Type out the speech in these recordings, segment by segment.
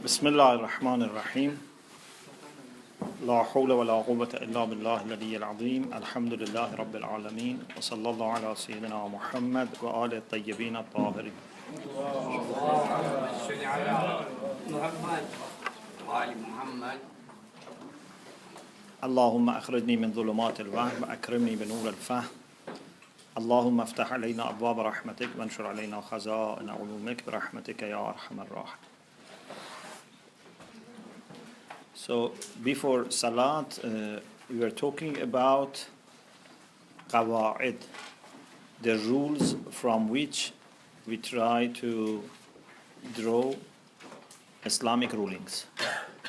بسم الله الرحمن الرحيم لا حول ولا قوة إلا بالله العلي العظيم الحمد لله رب العالمين وصلى الله على سيدنا محمد وآل الطيبين الطاهرين اللهم أخرجني من ظلمات الوهم وأكرمني بنور الفهم اللهم افتح علينا أبواب رحمتك وانشر علينا خزائن علومك برحمتك يا أرحم الراحمين. So before Salat, we were talking about Qawa'id, the rules from which we try to draw Islamic rulings.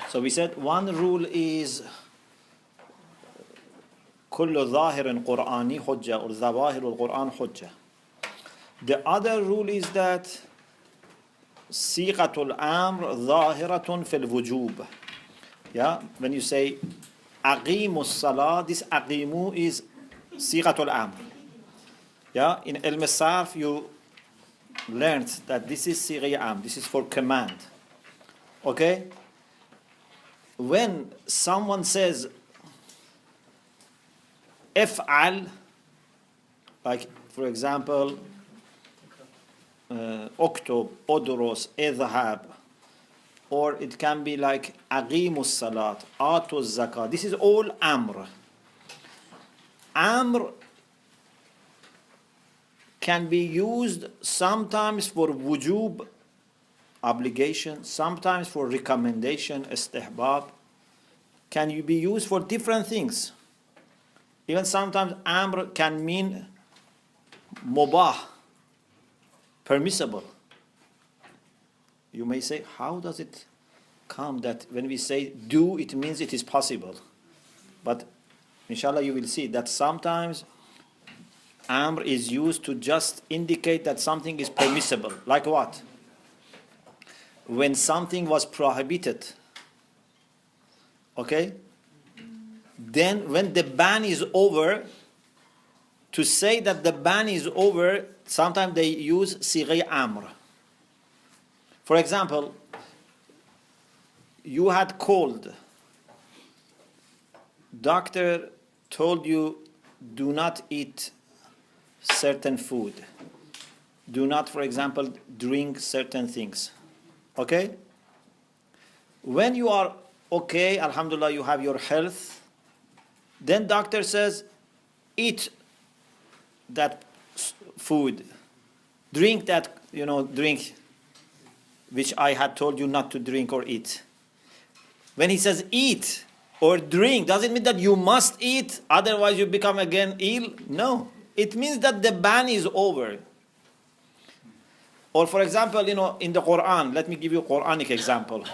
So we said one rule is كل ظاهر قرآني حجة or ظواهر القرآن حجة. The other rule is that صيغة الأمر ظاهرة في الوجوب. Yeah, when you say أقيموا الصلاة, this أقيموا is صيغة الأمر. Yeah, in Ilm Sarf you learned that this is صيغة أمر, this is for command. Okay? When someone says افعل, like for example اكتب, ادرس, اذهب, or it can be like أقيموا الصلاة, آتوا الزكاة. This is all amr. Amr can be used sometimes for wujub, obligation, sometimes for recommendation, istihbab. Can be used for different things. Even sometimes amr can mean mubah, permissible. You may say, how does it come that when we say do, it means it is possible? But inshallah you will see that sometimes amr is used to just indicate that something is permissible. Like what? When something was prohibited, okay? Then when the ban is over, to say that the ban is over, sometimes they use sighi amr. For example, you had cold. Doctor told you do not eat certain food. Do not, for example, drink certain things. Okay? When you are okay, alhamdulillah, you have your health, then doctor says, eat that food. Drink that, drink which I had told you not to drink or eat. When he says eat or drink, does it mean that you must eat, otherwise you become again ill? No. It means that the ban is over. Or for example, in the Quran, let me give you a Quranic example.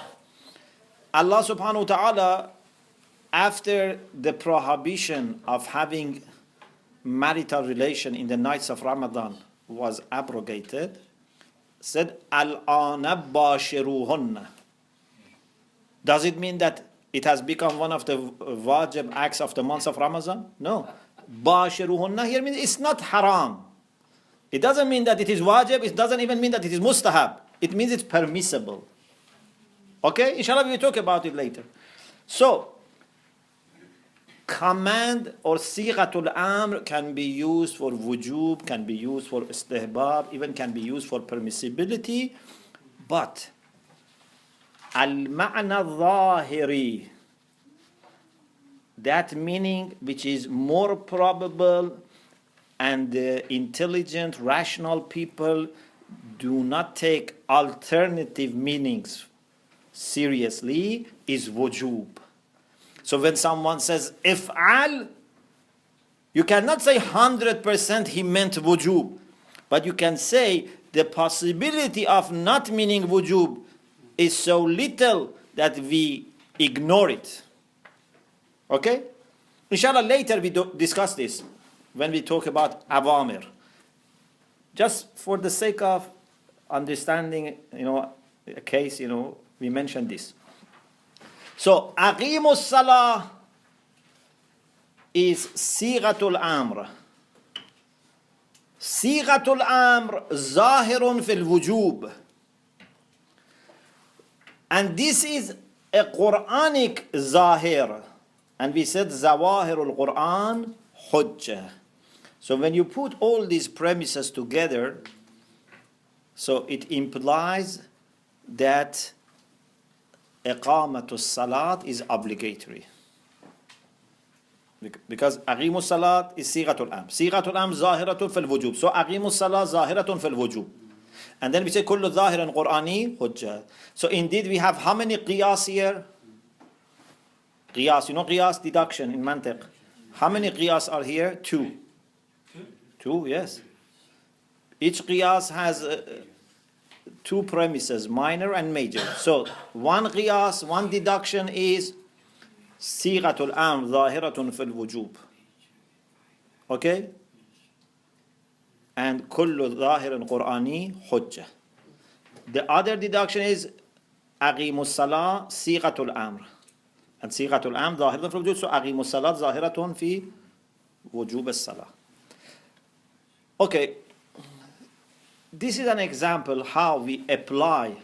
Allah subhanahu wa ta'ala, after the prohibition of having marital relation in the nights of Ramadan was abrogated, said, Al-ana bashiruhunna. Does it mean that it has become one of the wajib acts of the months of Ramadan? No. Bashiruhunna here means it's not haram. It doesn't mean that it is wajib. It doesn't even mean that it is mustahab. It means it's permissible. Okay? Inshallah we will talk about it later. So, command or sighatul amr can be used for wujub, can be used for istihbab, even can be used for permissibility, but al-ma'na al-zahiri, that meaning which is more probable and the intelligent, rational people do not take alternative meanings seriously, is wujub. So when someone says if'al, you cannot say 100% he meant wujub, but you can say the possibility of not meaning wujub is so little that we ignore it. Okay? Inshallah later we discuss this when we talk about awamir. Just for the sake of understanding, a case, we mentioned this. So, أقيموا الصلاة is صيغة الأمر. صيغة الأمر ظاهر في الوجوب. And this is a Quranic zahir. And we said zawahir al-Quran hujjah. So when you put all these premises together, so it implies that iqamatus salat is obligatory. Because aqimus salat is sighatul am. Sighatul am zahiratun fil wujub. So aqimus salat zahiratun fil wujub. And then we say kullu zahiran Qur'ani hujjah. So indeed we have how many qiyas here? Qiyas, you know qiyas, deduction in mantiq. How many qiyas are here? Two. Two, yes. Each qiyas has two premises, minor and major. So one qiyas, one deduction is sighatul am zahiratun fil wujub. Okay? And kullu zahiran Qur'ani hujjah. The other deduction is aqimus salah sighatul amr. And sighatul amr zahiratun fil wujub. So aqimus salat zahiratun fi wujub as-salah. Okay. This is an example how we apply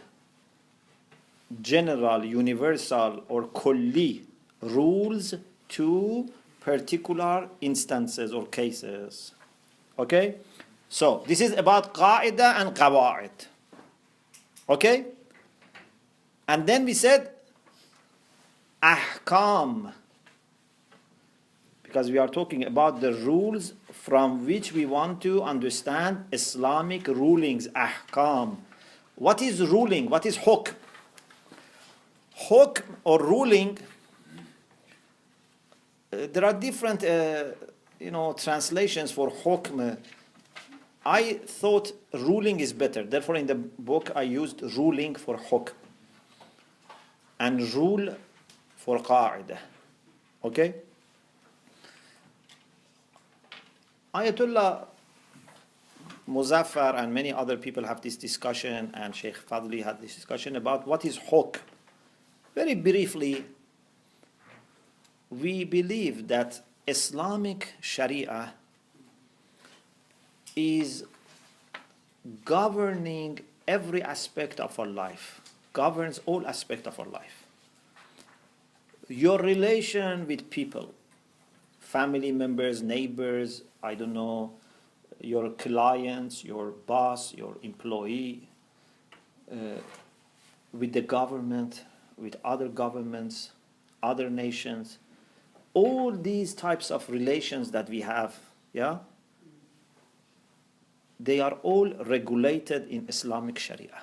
general, universal or kulli rules to particular instances or cases. Okay? So, this is about qaida and qawaid. Okay? And then we said ahkam. Because we are talking about the rules from which we want to understand Islamic rulings, ahkam. What is ruling? What is hukm? Hukm or ruling, there are different translations for hukm. I thought ruling is better. Therefore, in the book, I used ruling for hukm and rule for qaida. Okay? Ayatollah Muzaffar and many other people have this discussion, and Sheikh Fadli had this discussion about what is hukm. Very briefly, we believe that Islamic Sharia is governing every aspect of our life, governs all aspects of our life. Your relation with people, family members, neighbors, I don't know, your clients, your boss, your employee, with the government, with other governments, other nations, all these types of relations that we have, yeah, they are all regulated in Islamic Sharia.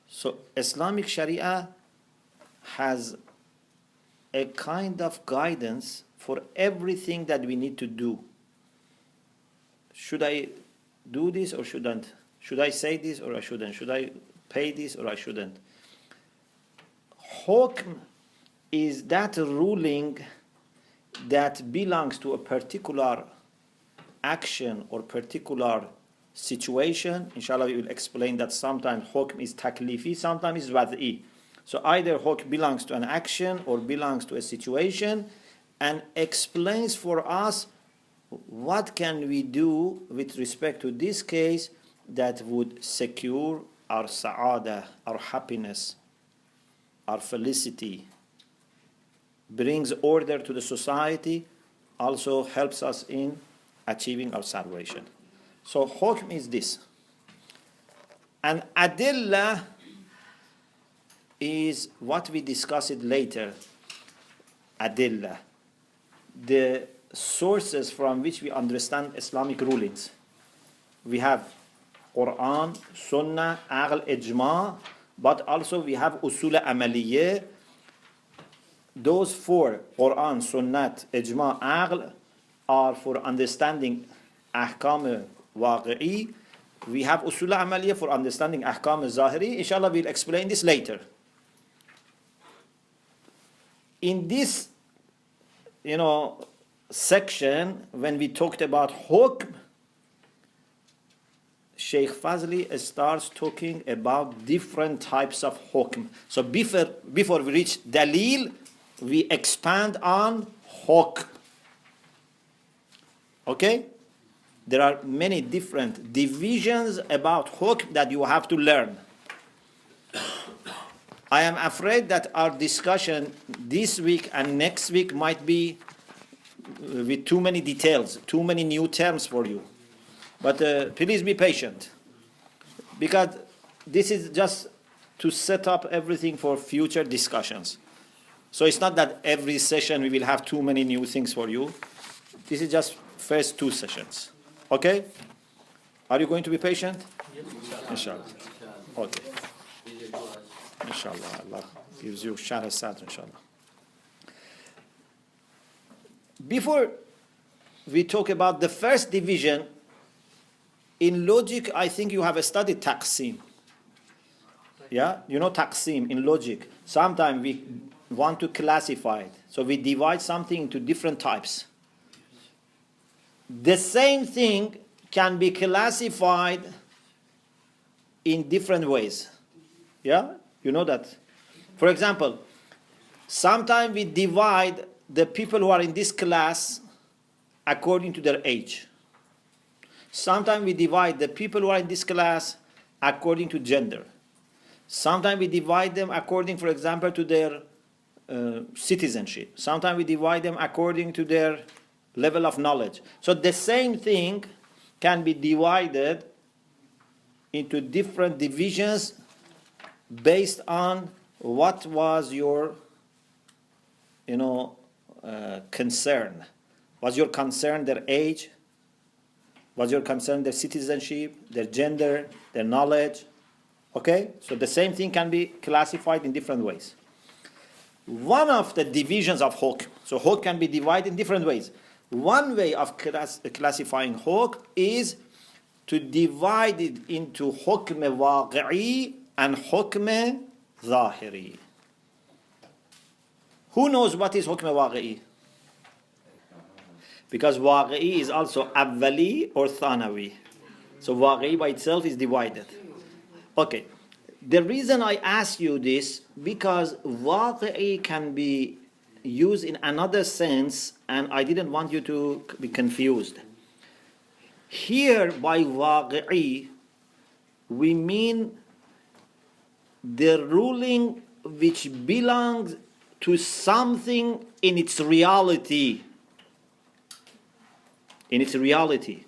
So Islamic Sharia has a kind of guidance for everything that we need to do. Should I do this or shouldn't? Should I say this or I shouldn't? Should I pay this or I shouldn't? Hukm is that ruling that belongs to a particular action or particular situation. Inshallah, we will explain that sometimes hukm is taklifi, sometimes is wad'i. So either hukm belongs to an action or belongs to a situation and explains for us what can we do with respect to this case that would secure our sa'ada, our happiness, our felicity, brings order to the society, also helps us in achieving our salvation. So hukm is this. And adillah is what we discuss it later. Adillah, the sources from which we understand Islamic rulings. We have Quran, Sunnah, Aql, Ijma, but also we have Usul Amaliyah. Those four, Quran, Sunnah, Ijma, Aql, are for understanding Ahkam Waqi'i. We have Usul Amaliyah for understanding Ahkam Zahiri. Inshallah, we'll explain this later. In this, section, when we talked about hukm, Sheikh Fazli starts talking about different types of hukm. So before we reach dalil, we expand on hukm. Okay? There are many different divisions about hukm that you have to learn. I am afraid that our discussion this week and next week might be with too many details, too many new terms for you. But please be patient, because this is just to set up everything for future discussions. So it's not that every session we will have too many new things for you. This is just first 2 sessions. Okay? Are you going to be patient? Inshallah. Okay. Inshallah. Allah gives you Shahr Sadr, inshallah. Before we talk about the first division, in logic, I think you have studied taqsim. Yeah? You know taqsim in logic. Sometimes we want to classify it. So we divide something into different types. The same thing can be classified in different ways. Yeah? You know that. For example, sometimes we divide the people who are in this class according to their age. Sometimes we divide the people who are in this class according to gender. Sometimes we divide them according, for example, to their citizenship. Sometimes we divide them according to their level of knowledge. So the same thing can be divided into different divisions based on what was your, concern. Was your concern their age? Was your concern their citizenship, their gender, their knowledge? Okay? So the same thing can be classified in different ways. One of the divisions of hukm, so hukm can be divided in different ways. One way of classifying hukm is to divide it into hukm waqi'i and hukm zahiri. Who knows what is hukm waqi'i? Because waqi'i is also awwali or thanawi. So waqi'i by itself is divided. Okay. The reason I ask you this, because waqi'i can be used in another sense, and I didn't want you to be confused. Here by waqi'i, we mean the ruling which belongs to something in its reality. In its reality.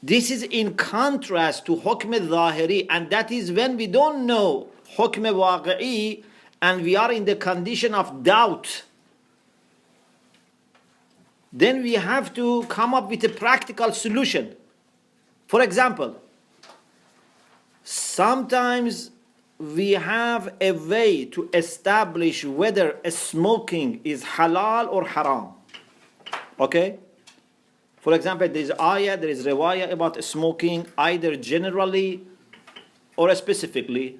This is in contrast to hukm al-zahiri, and that is when we don't know hukm waqi'i and we are in the condition of doubt. Then we have to come up with a practical solution. For example, sometimes we have a way to establish whether smoking is halal or haram. Okay? For example, there is ayah, there is riwayah about smoking, either generally or specifically.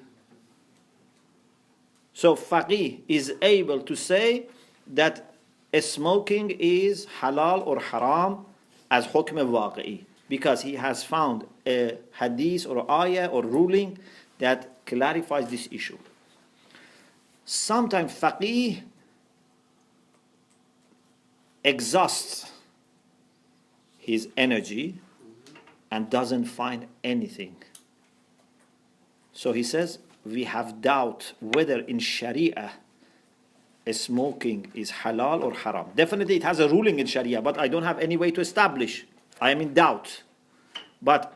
So Figh is able to say that smoking is halal or haram as hukm waqi'i, because he has found a hadith or ayah or ruling that clarifies this issue. Sometimes Figh exhausts his energy and doesn't find anything. So he says, we have doubt whether in Sharia smoking is halal or haram. Definitely it has a ruling in Sharia, but I don't have any way to establish. I am in doubt. But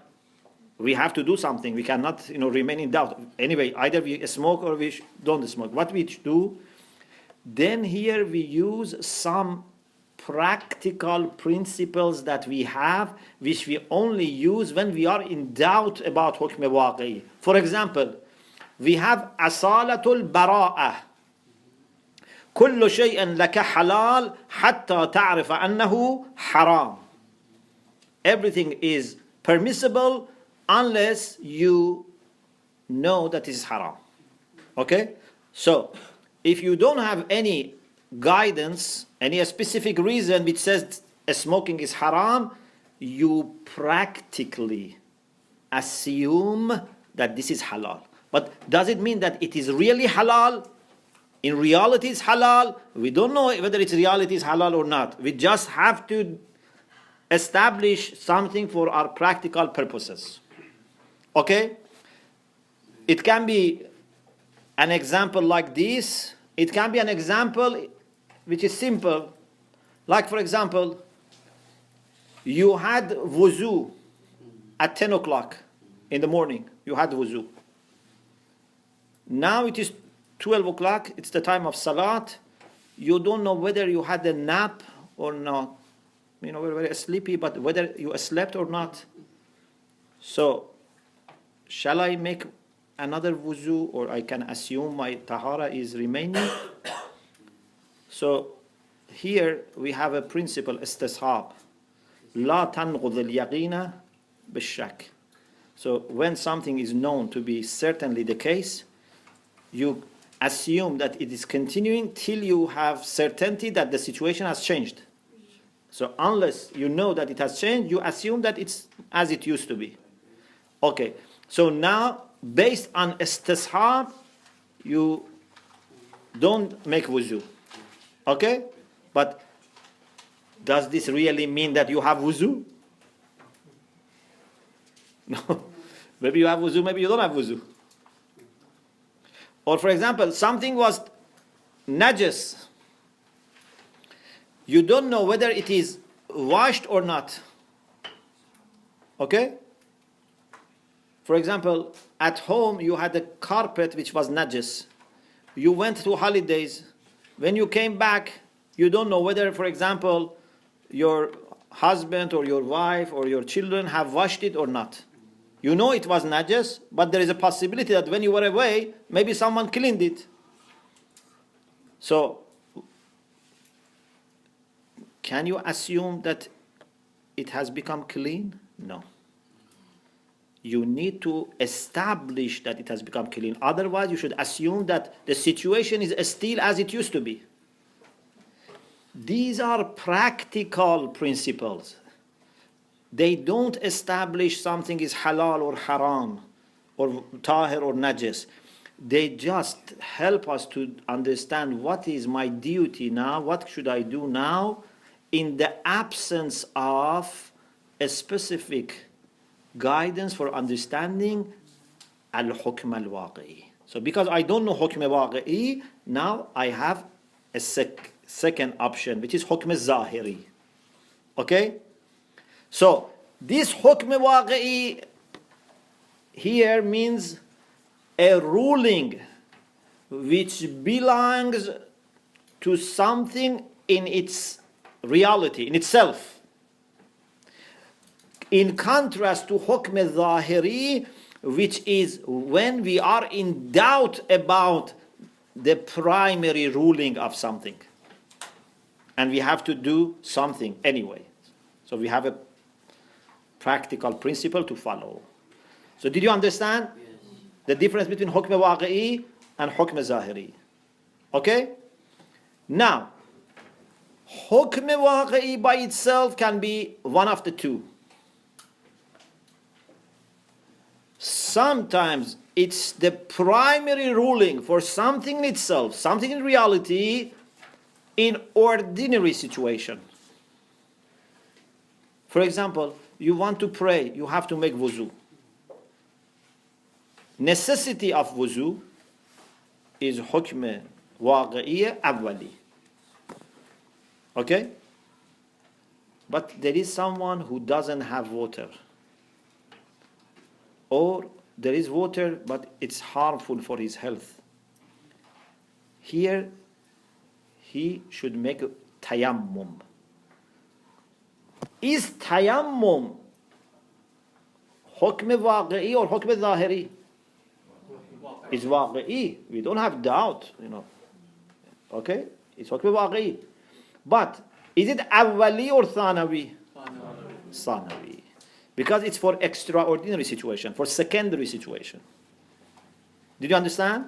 we have to do something. We cannot, remain in doubt. Anyway, either we smoke or we don't smoke. What we do, then here we use some practical principles that we have, which we only use when we are in doubt about hukm waqi'i. For example, we have asalatul bara'ah. كل شيء لك حلال حتى تعرف أنه حرام. Everything is permissible unless you know that it is haram. Okay? So, if you don't have any guidance, any specific reason which says smoking is haram, you practically assume that this is halal. But does it mean that it is really halal? In reality it's halal. We don't know whether it's reality is halal or not. We just have to establish something for our practical purposes. Okay? It can be an example like this. It can be an example which is simple. Like, for example, you had wuzu at 10 o'clock in the morning. You had wuzu. Now it is 12 o'clock. It's the time of salat. You don't know whether you had a nap or not. You know, we're very sleepy, but whether you slept or not. So, shall I make another wuzu, or I can assume my tahara is remaining? So, here we have a principle, istishab. لا تنقض اليقين بالشك. So, when something is known to be certainly the case, you assume that it is continuing till you have certainty that the situation has changed. So unless you know that it has changed, you assume that it's as it used to be. Okay, so now based on istishab, you don't make wuzu. Okay, but does this really mean that you have wuzu? No, maybe you have wuzu, maybe you don't have wuzu. Or for example, something was najis. You don't know whether it is washed or not. Okay? For example, at home you had a carpet which was najis. You went to holidays. When you came back, you don't know whether, for example, your husband or your wife or your children have washed it or not. You know it was najis, but there is a possibility that when you were away, maybe someone cleaned it. So, can you assume that it has become clean? No. You need to establish that it has become clean. Otherwise, you should assume that the situation is still as it used to be. These are practical principles. They don't establish something is halal or haram, or tahir or najis. They just help us to understand what is my duty now, what should I do now, in the absence of a specific guidance for understanding al-hukm al-waqi'i. So because I don't know hukm al-waqi'i, now I have a second option, which is hukm al-zahiri. Okay? So this hukm al-waqi'i here means a ruling which belongs to something in its reality, in itself. In contrast to hukm al-zahiri, which is when we are in doubt about the primary ruling of something. And we have to do something anyway. So we have a practical principle to follow. So did you understand the difference between hukm al-waqi'i and hukm al-zahiri? Okay? Now, hukm al-waqi'i by itself can be one of the two. Sometimes it's the primary ruling for something in itself, something in reality, in ordinary situation. For example, you want to pray, you have to make wuzu. Necessity of wuzu is hukm waqi'i awwali. Okay? But there is someone who doesn't have water. Or there is water, but it's harmful for his health. Here, he should make tayammum. Is tayammum hukm waqi'i or hukm zahiri? It's waqi'i. We don't have doubt, Okay? It's hukm waqi'i. But is it awwali or thanawi? Thanawi. Because it's for extraordinary situation, for secondary situation. Did you understand?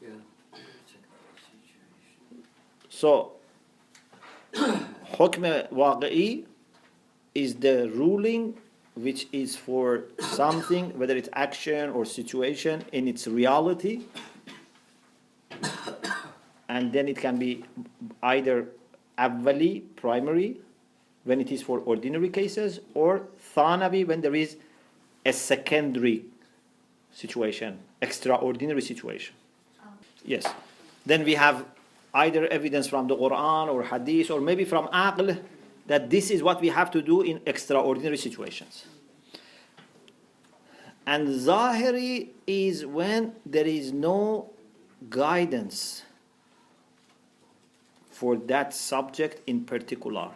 Yeah. So, hukm waqi'i is the ruling which is for something, whether it's action or situation, in its reality. And then it can be either awwali, primary, when it is for ordinary cases, or thanawi, when there is a secondary situation, extraordinary situation. Yes. Then we have either evidence from the Quran or Hadith or maybe from Aql that this is what we have to do in extraordinary situations. And Zahiri is when there is no guidance for that subject in particular.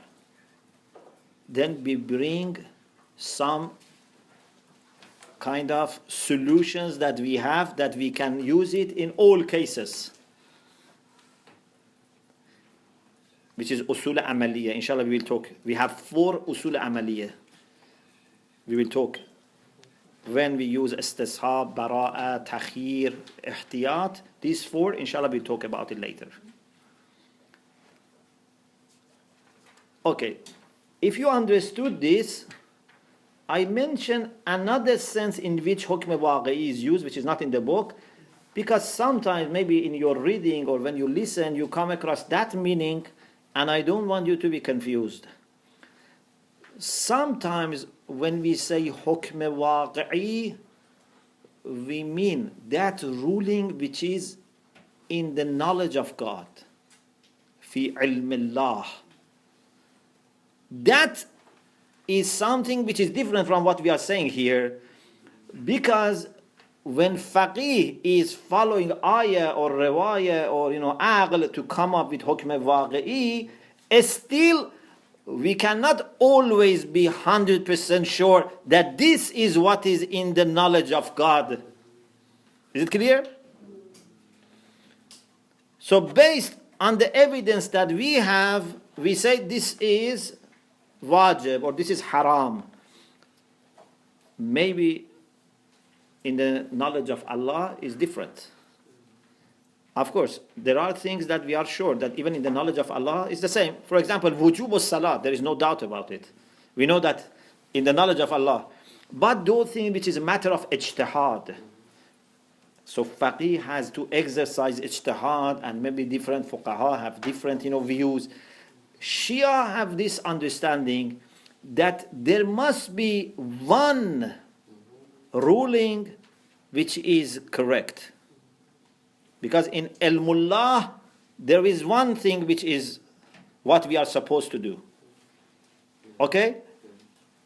Then we bring some kind of solutions that we have that we can use it in all cases, which is Usul Amaliya. Inshallah, we will talk. We have 4 Usul Amaliya. We will talk when we use istishab, bara'a, takhir, ihtiyat. These 4, inshallah, we'll talk about it later. Okay, if you understood this, I mentioned another sense in which hukm waqi'i is used, which is not in the book, because sometimes maybe in your reading or when you listen, you come across that meaning, and I don't want you to be confused. Sometimes when we say hukm waqi'i, we mean that ruling which is in the knowledge of God, fi ilmillah. That is something which is different from what we are saying here, because when faqih is following ayah or riwayah or aql to come up with hukm waqi'i, still we cannot always be 100% sure that this is what is in the knowledge of God. Is it clear? So based on the evidence that we have, we say this is wajib or this is haram. Maybe in the knowledge of Allah is different. Of course, there are things that we are sure that even in the knowledge of Allah is the same. For example, wujub as-salat, there is no doubt about it. We know that in the knowledge of Allah. But those things which is a matter of ijtihad. So faqih has to exercise ijtihad, and maybe different fuqaha have different views. Shia have this understanding that there must be one ruling which is correct. Because in ilmullah, there is one thing which is what we are supposed to do. Okay?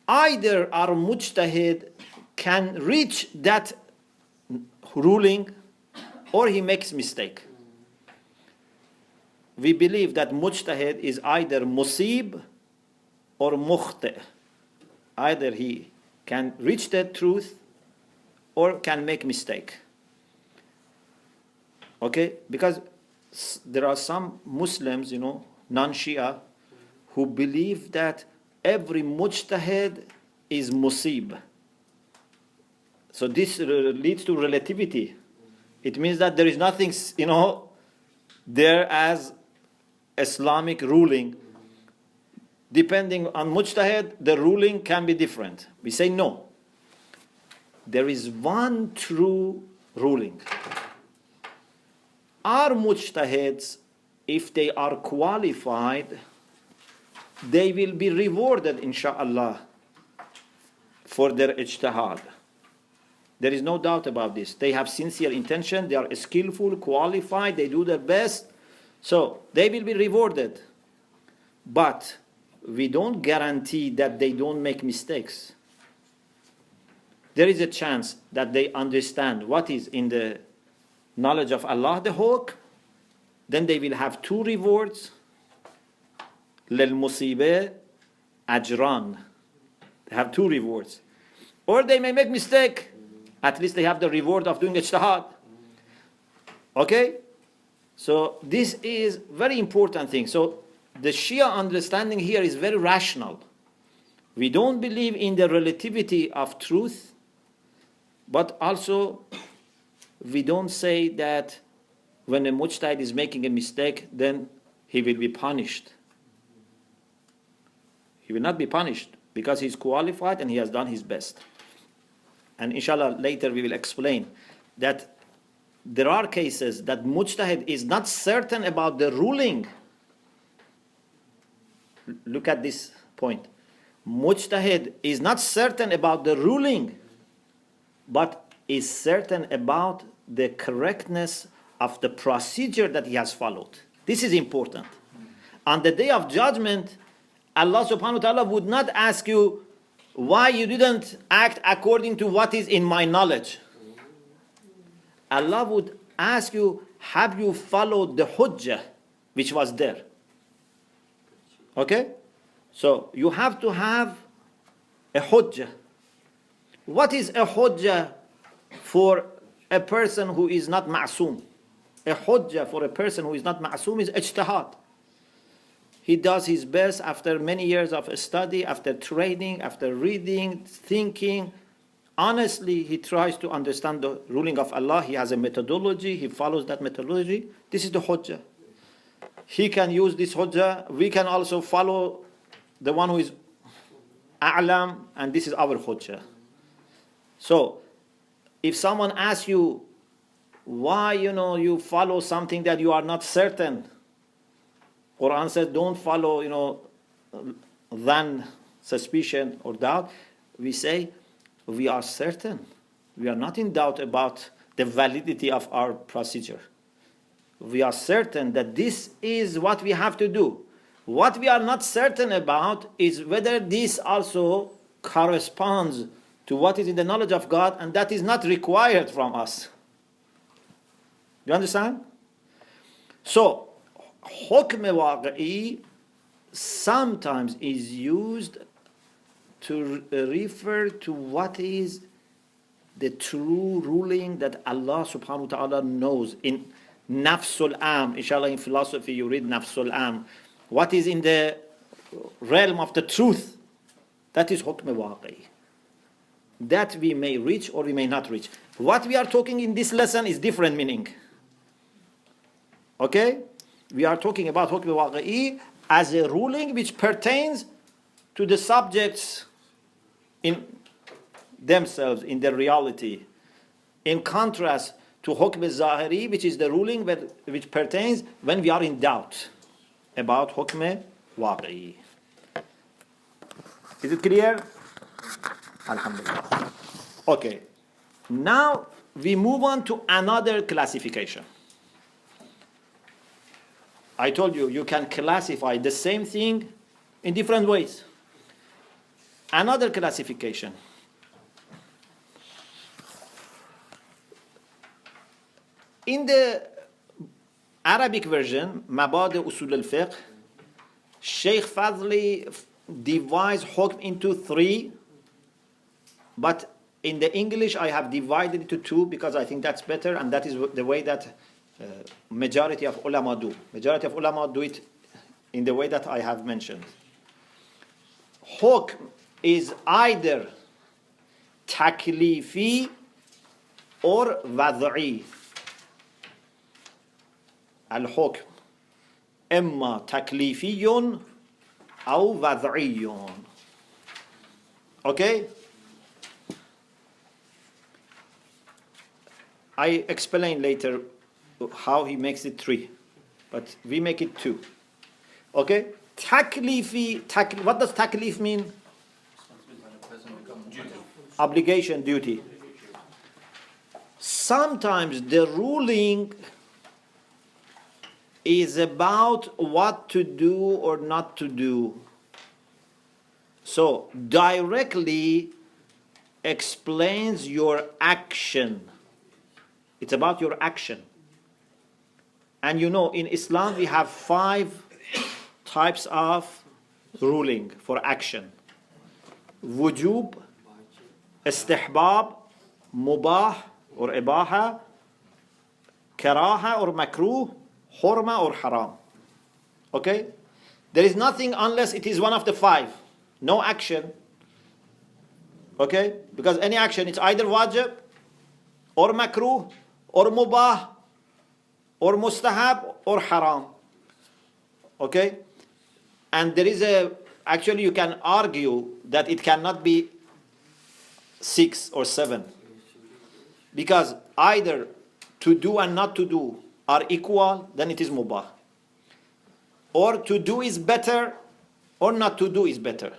Either our mujtahid can reach that ruling or he makes mistake. We believe that mujtahid is either musib or mukhti'. Either he can reach the truth or can make mistake. Okay? Because there are some Muslims, non-Shia, who believe that every mujtahid is musib. So this leads to relativity. It means that there is nothing, there as Islamic ruling. Depending on mujtahid, the ruling can be different. We say no. There is one true ruling. Our mujtahids, if they are qualified, they will be rewarded, insha'Allah, for their ijtihad. There is no doubt about this. They have sincere intention, they are skillful, qualified, they do their best. So they will be rewarded. But we don't guarantee that they don't make mistakes. There is a chance that they understand what is in the knowledge of Allah, the hukm. Then they will have 2 rewards. Lil musibah ajran. They have 2 rewards. Or they may make mistake. At least they have the reward of doing ijtihad. Okay? So this is very important thing. So the Shia understanding here is very rational. We don't believe in the relativity of truth, but also we don't say that when a mujtahid is making a mistake, then he will be punished. He will not be punished because he's qualified and he has done his best. And inshallah later we will explain that there are cases that mujtahid is not certain about the ruling. Look at this point. Mujtahid is not certain about the ruling, but is certain about the correctness of the procedure that he has followed. This is important. On the day of judgment, Allah subhanahu wa ta'ala would not ask you why you didn't act according to what is in my knowledge. Allah would ask you, have you followed the hujjah which was there? Okay? So you have to have a hujjah. What is a hujjah for a person who is not ma'soom? A hujjah for a person who is not ma'soom is ijtihad. He does his best after many years of study, after training, after reading, thinking. Honestly, he tries to understand the ruling of Allah. He has a methodology. He follows that methodology. This is the hujjah. He can use this hujjah. We can also follow the one who is a'lam, and this is our hujjah. So, if someone asks you why you follow something that you are not certain, Quran says don't follow than suspicion or doubt. We say we are certain. We are not in doubt about the validity of our procedure. We are certain that this is what we have to do. What we are not certain about is whether this also corresponds to what is in the knowledge of God, and that is not required from us. You understand? So, hukm waqi'i sometimes is used to refer to what is the true ruling that Allah subhanahu wa ta'ala knows. In nafsul am, inshallah in philosophy you read nafsul am. What is in the realm of the truth, that is hukm waqi'i. That we may reach or we may not reach. What we are talking in this lesson is different meaning. Okay? We are talking about hukm waqi'i as a ruling which pertains to the subjects in themselves, in their reality. In contrast to hukm zahiri, which is the ruling which pertains when we are in doubt about hukm waqi'i. Is it clear? Alhamdulillah. Okay. Now we move on to another classification. I told you, you can classify the same thing in different ways. Another classification. In the Arabic version, Mabad Usul al-Fiqh, Sheikh Fadli divides hukm into three, but in the English I have divided it to two because I think that's better, and that is the way that majority of ulama do. Majority of ulama do it in the way that I have mentioned. Hukm is either taklifi or wad'i. Al-hukm imma taklifiyun aw wad'iyun. Okay? I explain later how he makes it three, but we make it two. Okay? Taklifi, what does taklif mean? Obligation, duty. Sometimes the ruling is about what to do or not to do. So, directly explains your action. It's about your action. And in Islam we have 5 types of ruling for action. Wujub, istihbab, mubah or ibaha, karaha or makruh, hurma or haram. Okay? There is nothing unless it is one of the 5. No action. Okay? Because any action, it's either wajib or makruh or mubah or mustahab or haram. Okay? And there is actually you can argue that it cannot be 6 or 7. Because either to do and not to do are equal, then it is mubah. Or to do is better, or not to do is better.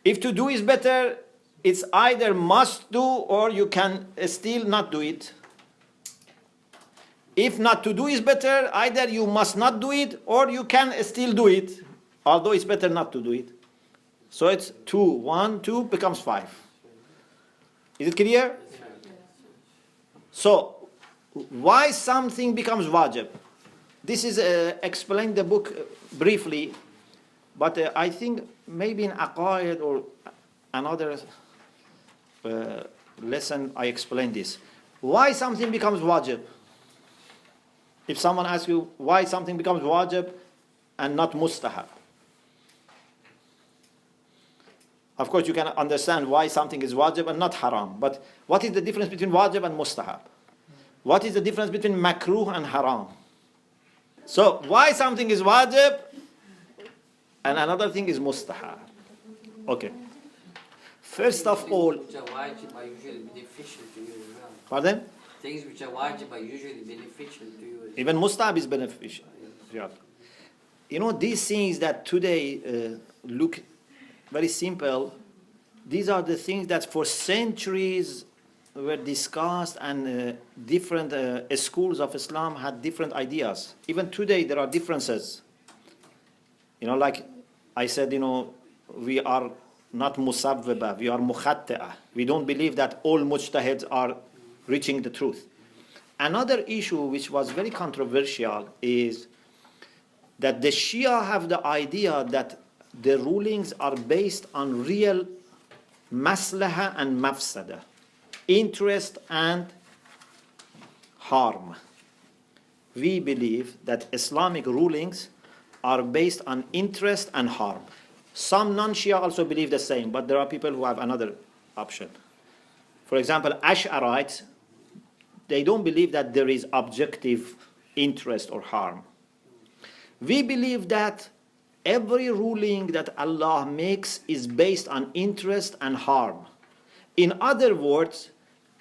If to do is better, it's either must do or you can still not do it. If not to do is better, either you must not do it or you can still do it, although it's better not to do it. So it's 2, 1, 2 becomes 5. Is it clear? So, why something becomes wajib? This is explained the book briefly, but I think maybe in Aqaid or another lesson I explained this. Why something becomes wajib? If someone asks you why something becomes wajib and not mustahab. Of course, you can understand why something is wajib and not haram. But what is the difference between wajib and mustahab? What is the difference between makruh and haram? So, why something is wajib and another thing is mustahab? Okay. First of all, Things which are wajib are usually beneficial to you as well. pardon? Things which are wajib are usually beneficial to you as well. Even mustahab is beneficial. Yeah. You know, these things that today look very simple, these are the things that for centuries were discussed, and different schools of Islam had different ideas. Even today there are differences. You know, like I said, you know, we are not musawwiba, we are mukhatta'a. We don't believe that all mujtahids are reaching the truth. Another issue which was very controversial is that the Shia have the idea that the rulings are based on real maslaha and mafsada, interest and harm. We believe that Islamic rulings are based on interest and harm. Some non-Shia also believe the same, but there are people who have another option. For example, Ash'arites, they don't believe that there is objective interest or harm. We believe that every ruling that Allah makes is based on interest and harm. In other words,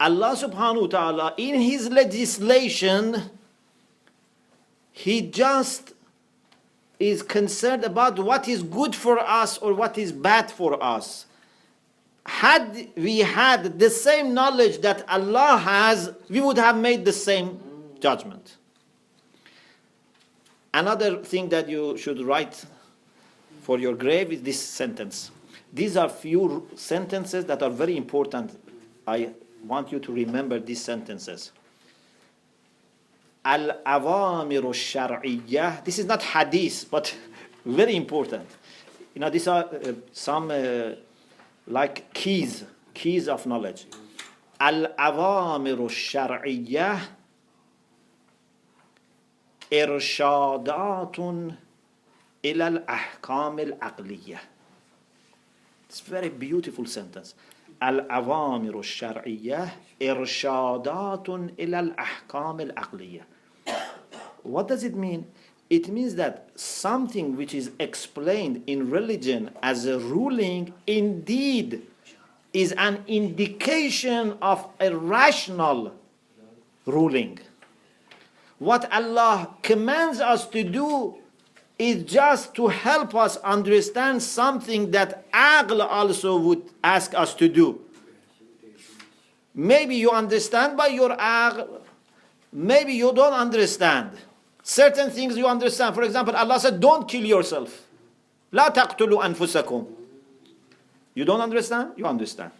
Allah subhanahu wa ta'ala, in His legislation, He just is concerned about what is good for us or what is bad for us. Had we had the same knowledge that Allah has, we would have made the same judgment. Another thing that you should write for your grave is this sentence. These are few sentences that are very important. I want you to remember these sentences. Al-awamir al-shar'iyyah. This is not hadith, but very important. You know, these are some like keys of knowledge. Al-awamir al-shar'iyyah irshadatun ila al-ahkam al-aqliyyah. It's a very beautiful sentence. Al-awamir al-shar'iyyah irshadatun ila al-ahkam al-aqliyyah. What does it mean? It means that something which is explained in religion as a ruling indeed is an indication of a rational ruling. What Allah commands us to do is just to help us understand something that Aql also would ask us to do. Maybe you understand by your Aql, maybe you don't understand. Certain things you understand. For example, Allah said, don't kill yourself. لا تقتلوا أنفسكم. You don't understand? You understand.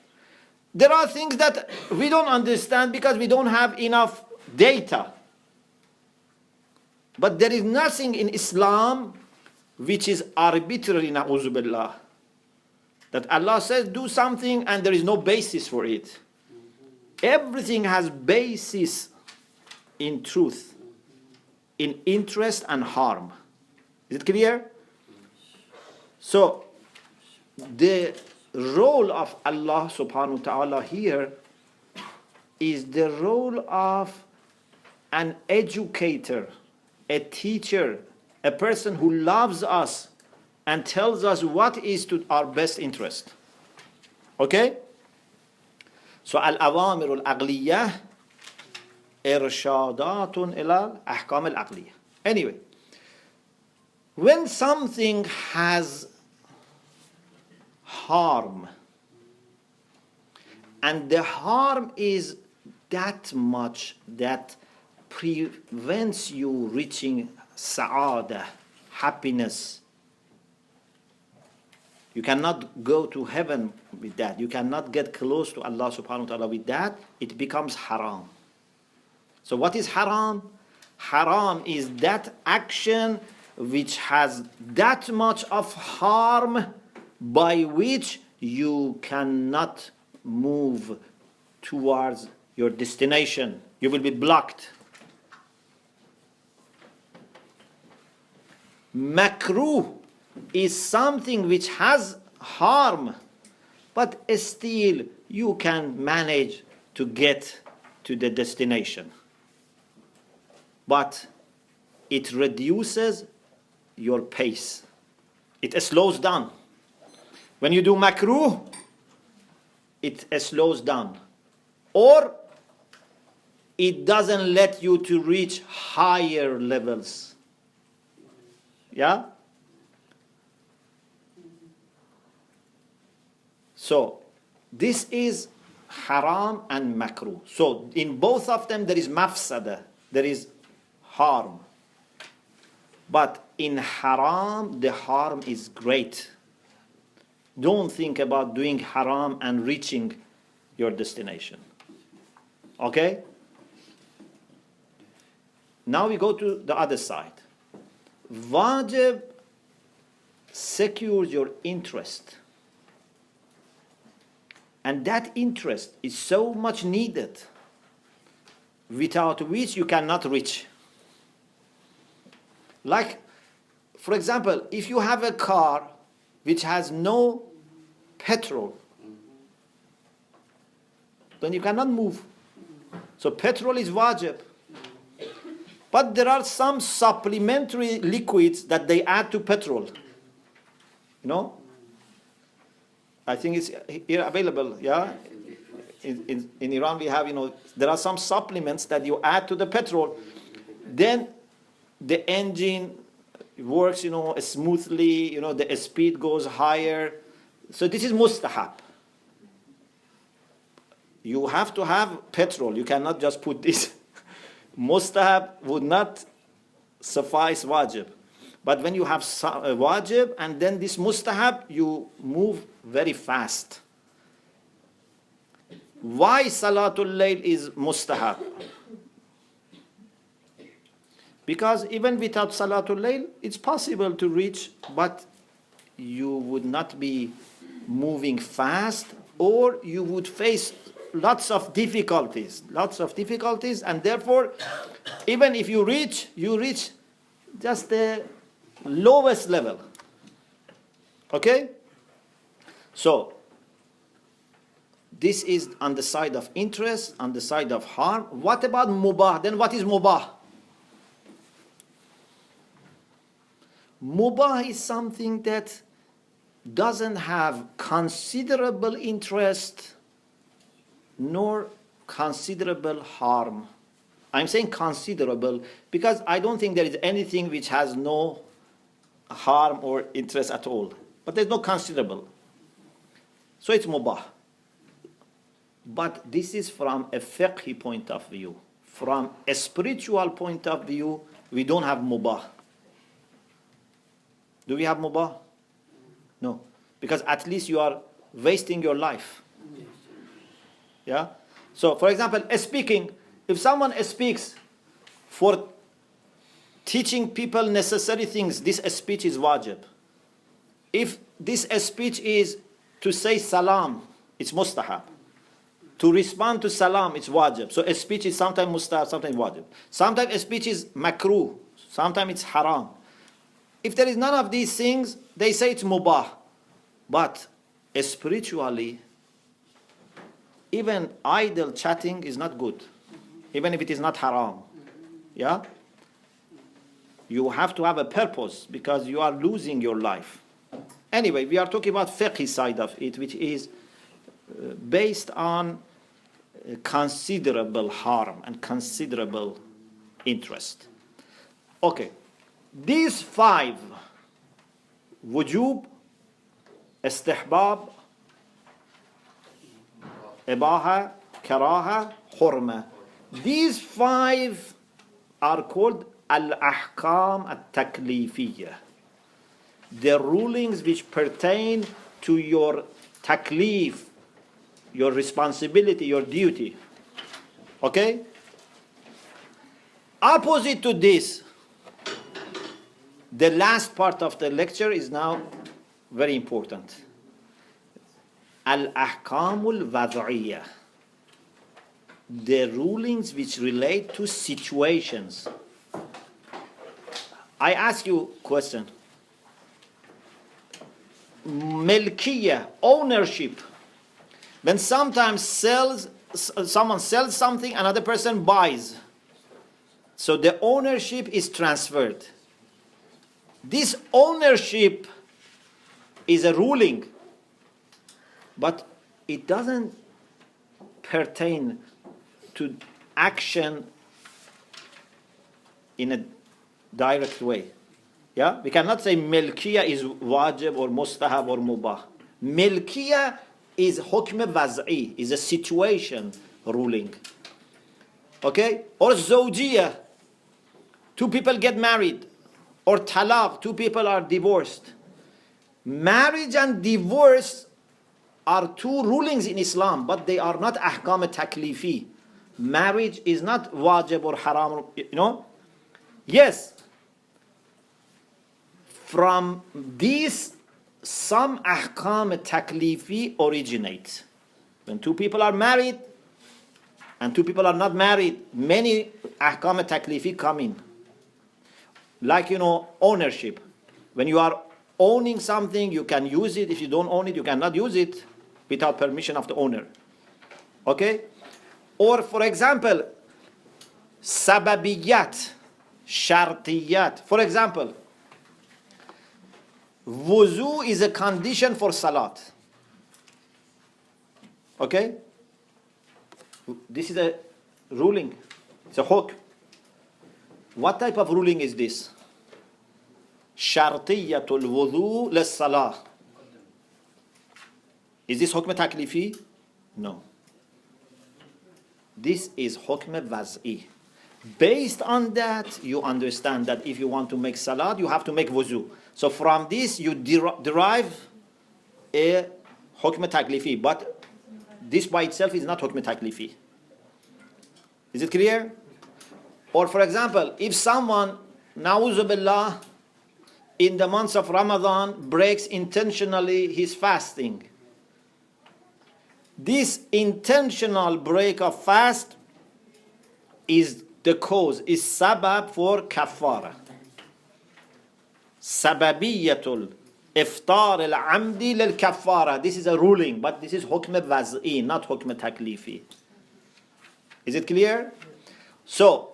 There are things that we don't understand because we don't have enough data. But there is nothing in Islam which is arbitrary, na'udhu billah. That Allah says do something and there is no basis for it. Everything has basis in truth, in interest and harm. Is it clear? So, the role of Allah subhanahu wa ta'ala here is the role of an educator, a teacher, a person who loves us and tells us what is to our best interest. Okay? So, al-awamir al-aqliyah irshadatun ila ahkam al-aqliyah. Anyway, when something has harm, and the harm is that much that prevents you reaching sa'ada, happiness. You cannot go to heaven with that. You cannot get close to Allah subhanahu wa ta'ala with that. It becomes haram. So what is haram? Haram is that action which has that much of harm by which you cannot move towards your destination. You will be blocked. Makruh is something which has harm, but still you can manage to get to the destination. But it reduces your pace. It slows down. When you do makruh, it slows down. Or it doesn't let you to reach higher levels. Yeah? So, this is haram and makruh. So, in both of them there is mafsada, there is harm. But in haram, the harm is great. Don't think about doing haram and reaching your destination. Okay? Now we go to the other side. Wajib secures your interest. And that interest is so much needed, without which you cannot reach. Like, for example, if you have a car which has no petrol, then you cannot move. So petrol is wajib. But there are some supplementary liquids that they add to petrol. You know? I think it's here available, yeah? In Iran we have, there are some supplements that you add to the petrol. Then the engine works, smoothly, the speed goes higher. So this is mustahab. You have to have petrol. You cannot just put this. Mustahab would not suffice wajib. But when you have wajib and then this mustahab, you move very fast. Why Salatul Layl is mustahab? Because even without Salatul Layl, it's possible to reach, but you would not be moving fast, or you would face lots of difficulties, and therefore, even if you reach just the lowest level. Okay? So, this is on the side of interest, on the side of harm. What about mubah? Then what is mubah? Mubah is something that doesn't have considerable interest nor considerable harm. I'm saying considerable because I don't think there is anything which has no harm or interest at all. But there's no considerable. So it's mubah. But this is from a fiqh point of view. From a spiritual point of view, we don't have mubah. Do we have mubah? No. Because at least you are wasting your life. Yeah? So, for example, speaking. If someone speaks for teaching people necessary things, this speech is wajib. If this speech is to say salam, it's mustahab. To respond to salam, it's wajib. So a speech is sometimes mustahab, sometimes wajib. Sometimes a speech is makruh, sometimes it's haram. If there is none of these things, they say it's mubah. But spiritually, even idle chatting is not good, even if it is not haram. Yeah? You have to have a purpose because you are losing your life. Anyway, we are talking about fiqh side of it, which is based on considerable harm and considerable interest. Okay. These 5, wujub, istihbab, ibaha, karaha, hurma. These 5 are called al-ahkam al-taklifiyya. The rulings which pertain to your taklif, your responsibility, your duty. Okay? Opposite to this, the last part of the lecture is now very important. Al-ahkamul wad'iyya. The rulings which relate to situations. I ask you a question. Milkiyya, ownership. When someone sells something, another person buys. So the ownership is transferred. This ownership is a ruling, but it doesn't pertain to action in a direct way. Yeah? We cannot say milkiyya is wajib or mustahab or mubah. Milkiyya is hukm waz'i, is a situation ruling. Okay? Or zawjiyya, two people get married. Or talaq, two people are divorced. Marriage and divorce are two rulings in Islam, but they are not ahkam taklifi. Marriage is not wajib or haram, you know. Yes, from these, some ahkam taklifi originate. When two people are married and two people are not married, many ahkam taklifi come in. Like, you know, ownership. When you are owning something, you can use it. If you don't own it, you cannot use it without permission of the owner. Okay? Or, for example, sababiyat, shartiyat. For example, wuzu is a condition for salat. Okay? This is a ruling. It's a hukm. What type of ruling is this? Shartiyatul wudu lis-salah. Is this hukm taklifi? No. This is hukm waz'i. Based on that, you understand that if you want to make salat, you have to make wuzu. So from this, you derive a hukm taklifi. But this by itself is not hukm taklifi. Is it clear? Or for example, if someone, na'udhu billah, in the months of Ramadan breaks intentionally his fasting, this intentional break of fast is the cause, is sabab for kafara. Sababiyatul iftar al-amdi lil-kafara. This is a ruling, but this is hukm waz'i, not hukm taklifi. Is it clear? So,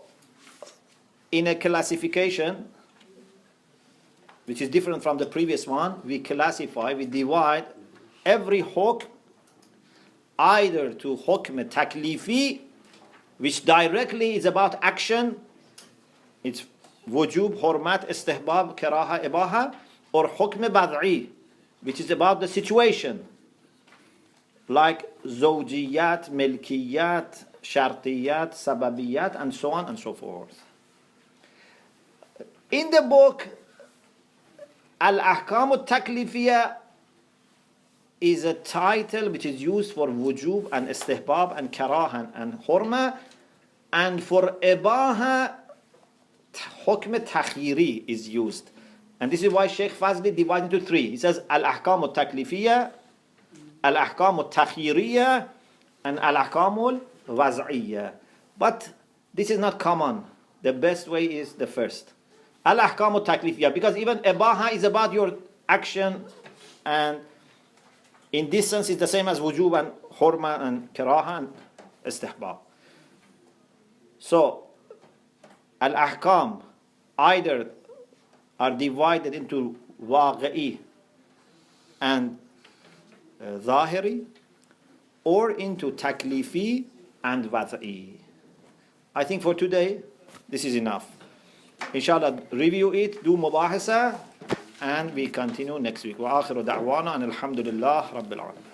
in a classification, which is different from the previous one, we divide every hukm either to hukm taklifi, which directly is about action, it's wujub, hurmat, istihbab, karaha, ibaha, or hukm bad'i, which is about the situation, like zawjiyat, milkiyat, shartiyat, sababiyat, and so on and so forth. In the book, Al-Ahkam al-Taklifiyya is a title which is used for wujub and istihbab and karahan and hurma, and for ibaha, hukm takhiri is used. And this is why Sheikh Fazli divided into three. He says Al-Ahkam al-Taklifiyya, Al-Ahkam al-Takhiriyya, and Al-Ahkam al-Waz'iyya. But this is not common. The best way is the first. Al-Ahkam al-Taklifiyya, because even ibaha is about your action, and in this sense it's the same as wujub and hurma and karaha and istihbab. So, al-ahkam either are divided into waqi'i and zahiri, or into taklifi and wad'i. I think for today, this is enough. Inshallah, review it, do mubahasa, and we continue next week. Wa akhiru da'wana and alhamdulillah rabbil alamin.